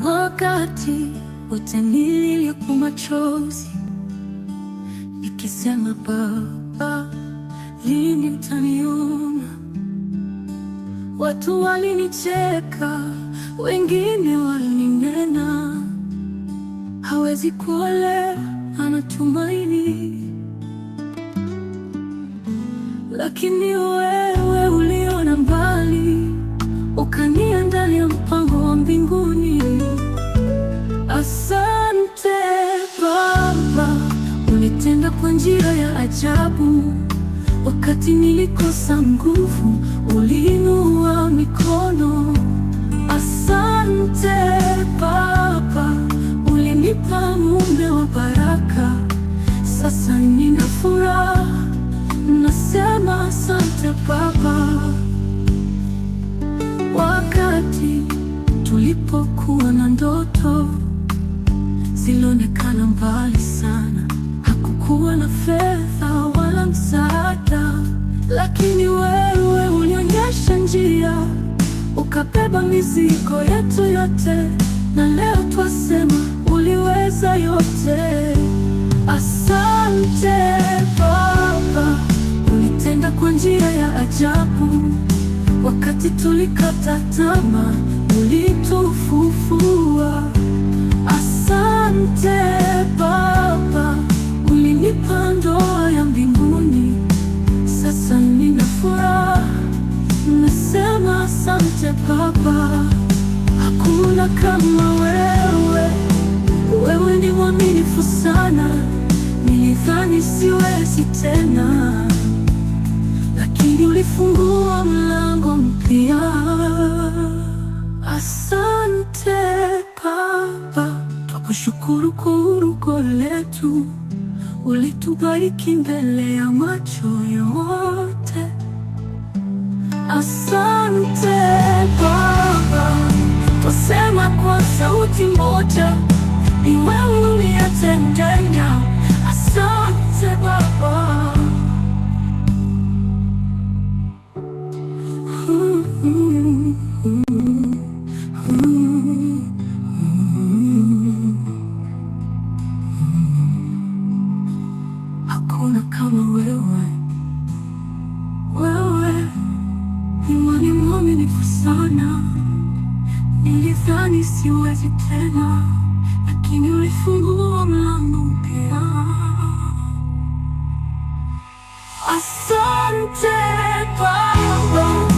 wakati wote nililia kwa machozi, nikisema Baba, lini utaniona? Watu walinicheka, wengine walinena, hawezi kuolea, anatumaini. Lakini wewe uliona mbali, ukania ndani ya mpango wa mbinguni. Asante Baba, ulitenda kwa njia ya ajabu. Wakati nilikosa nguvu, uliinua mikono. Asante Baba, ulinipa mume wa baraka. Sasa nina furaha, nasema asante Baba. Wakati tulipokuwa na ndoto zilionekana mbali sana, hakukuwa na fedha wala msaada, lakini wewe ulionyesha njia, ukabeba mizigo yetu yote, na leo twasema uliweza yote. Asante Baba, ulitenda kwa njia ya ajabu. Wakati tulikata tamaa, ulitufufua. Asante Baba, ulinipa ndoa ya mbinguni. Sasa nina furaha, nasema asante Baba. Hakuna kama wewe, wewe ni mwaminifu sana. Nilidhani siwezi tena, lakini ulifungua mlango mpya. Asante Baba, twakushukuru kwa uruko letu. Ulitubariki mbele ya macho yote. Asante Baba, twasema kwa sauti moja, ni wewe uliyetenda. Asante Baba. Hakuna kama wewe, wewe ni mwaminifu sana. Nilidhani siwezi tena, lakini ulifungua mlango mpya. Asante Baba.